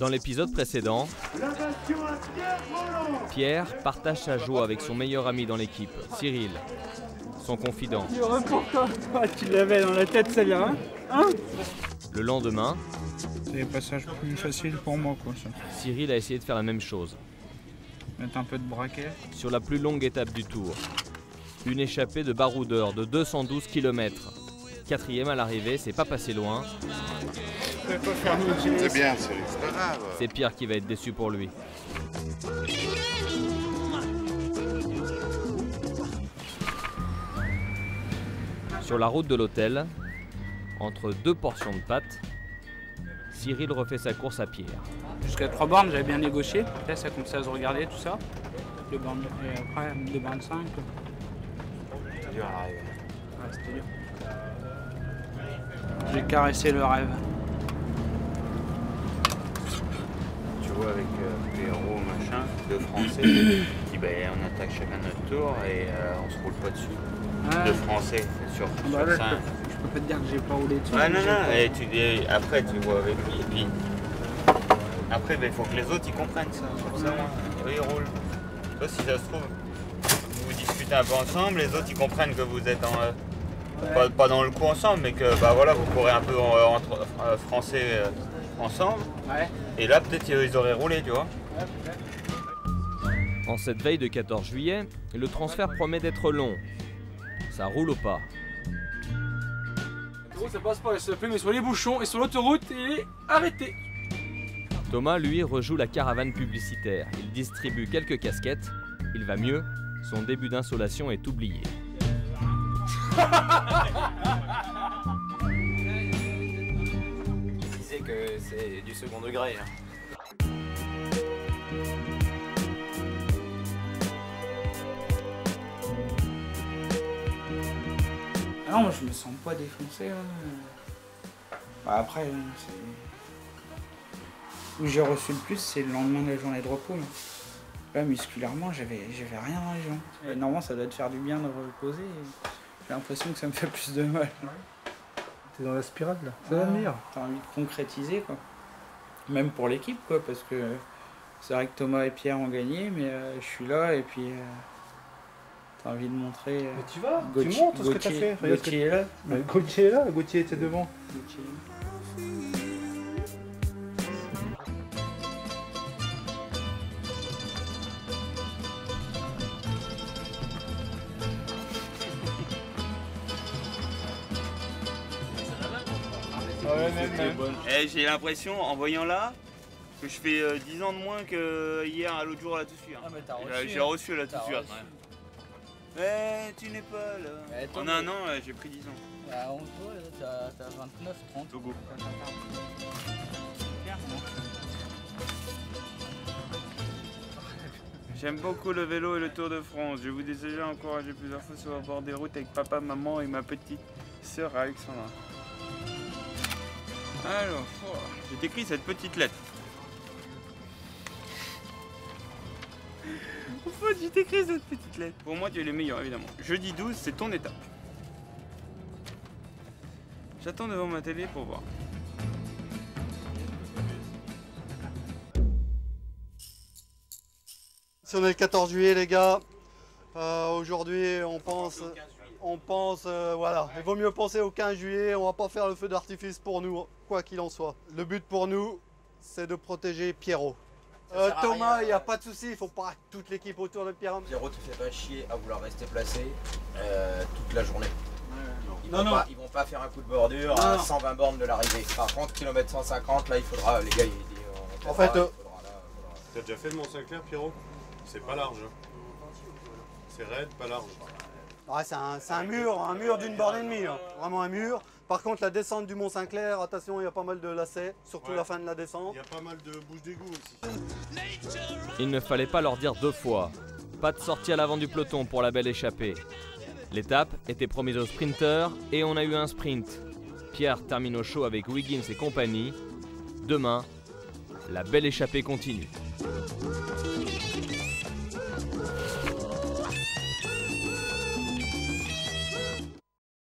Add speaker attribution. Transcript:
Speaker 1: Dans l'épisode précédent, Pierre partage sa joie avec son meilleur ami dans l'équipe, Cyril, son confident.
Speaker 2: Pourquoi tu l'avais dans la tête celle-là, hein?
Speaker 1: Le lendemain,
Speaker 2: c'est des passages plus faciles pour moi, quoi, ça.
Speaker 1: Cyril a essayé de faire la même chose.
Speaker 2: Mettre un peu de braquet.
Speaker 1: Sur la plus longue étape du tour, une échappée de baroudeur de 212 km. 4e à l'arrivée, c'est pas passé loin.
Speaker 3: C'est bien, c'est pas grave.
Speaker 1: C'est Pierre qui va être déçu pour lui. Sur la route de l'hôtel, entre deux portions de pâtes, Cyril refait sa course à Pierre.
Speaker 2: Jusqu'à 3 bornes, j'avais bien négocié. Là, ça commençait à se regarder, tout ça. 2 bornes, et après, 2 bornes 5.
Speaker 3: C'est dur à arriver.
Speaker 2: Ouais, c'était dur. J'ai caressé le rêve.
Speaker 3: Tu vois, avec Pierrot, machin, deux Français, qui dit ben, on attaque chacun notre tour et on se roule pas dessus.
Speaker 2: Ouais.
Speaker 3: Deux Français sur
Speaker 2: Bah là,
Speaker 3: 5.
Speaker 2: je peux pas te dire que j'ai pas roulé dessus.
Speaker 3: Ouais, non, et après tu vois avec lui. Et puis, après, il faut que les autres ils comprennent ça. Comme ça, eux ils roulent. Toi, si ça se trouve, vous discutez un peu ensemble, les autres ils comprennent que vous êtes pas dans le coup ensemble, mais que bah, voilà, vous courez un peu entre Français ensemble.
Speaker 2: Ouais.
Speaker 3: Et là, peut-être ils auraient roulé, tu vois.
Speaker 1: En cette veille de 14 juillet, le transfert promet d'être long. Ça roule au pas.
Speaker 4: Ça passe pas, s'il te plaît, mais sur les bouchons et sur l'autoroute, il est arrêté.
Speaker 1: Thomas, lui, rejoue la caravane publicitaire. Il distribue quelques casquettes. Il va mieux. Son début d'insolation est oublié.
Speaker 5: Il disait que c'est du second degré.
Speaker 2: Ah non, moi je me sens pas défoncé. Hein. Bah, après, où j'ai reçu le plus, c'est le lendemain de la journée de repos. Là, musculairement, j'avais rien dans les jambes. Et normalement, ça doit te faire du bien de reposer. J'ai l'impression que ça me fait plus de mal.
Speaker 6: T'es dans la spirale là, ça va venir.
Speaker 2: T'as envie de concrétiser, quoi. Même pour l'équipe, quoi, parce que c'est vrai que Thomas et Pierre ont gagné, mais je suis là et puis t'as envie de montrer.
Speaker 6: Mais tu vas, tu montres ce que t'as fait.
Speaker 2: Gauthier est là.
Speaker 6: Gauthier est là, Gauthier était devant.
Speaker 2: Gauthier.
Speaker 3: J'ai l'impression, en voyant là, que je fais 10 ans de moins que hier à l'autre jour là tout de suite.
Speaker 4: Ah, mais t'as reçu.
Speaker 3: J'ai reçu là tout de suite. Mais tu n'es pas là. En un an, j'ai pris 10 ans.
Speaker 2: Bah, on voit, t'as 29, 30.
Speaker 3: Togo. J'aime beaucoup le vélo et le Tour de France. Je vous ai déjà encouragé plusieurs fois sur le bord des routes avec papa, maman et ma petite sœur Alexandra. Alors, je t'écris cette petite lettre. Pourquoi je t'écris cette petite lettre? Pour moi, tu es le meilleur, évidemment. Jeudi 12, c'est ton étape. J'attends devant ma télé pour voir.
Speaker 7: Si on est le 14 juillet, les gars, aujourd'hui, on pense, voilà, il vaut mieux penser au 15 juillet, on va pas faire le feu d'artifice pour nous, quoi qu'il en soit. Le but pour nous, c'est de protéger Pierrot. Thomas, il n'y a pas de souci, il faut pas toute l'équipe autour de Pierrot.
Speaker 5: Pierrot te fait pas chier à vouloir rester placé toute la journée. Ils vont pas faire un coup de bordure à 120 bornes de l'arrivée. Par contre, kilomètre 150, là, il faudra, les gars,
Speaker 7: en fait,
Speaker 8: t'as déjà fait le Mont-Saint-Clair, Pierrot? C'est pas large. C'est raide, pas large.
Speaker 7: Ouais, c'est un mur d'une borne et demie, hein. Vraiment un mur. Par contre, la descente du Mont-Saint-Clair, attention, il y a pas mal de lacets, surtout la fin de la descente.
Speaker 8: Il y a pas mal de bouches d'égout aussi.
Speaker 1: Il ne fallait pas leur dire deux fois. Pas de sortie à l'avant du peloton pour la belle échappée. L'étape était promise aux sprinteurs et on a eu un sprint. Pierre termine au chaud avec Wiggins et compagnie. Demain, la belle échappée continue.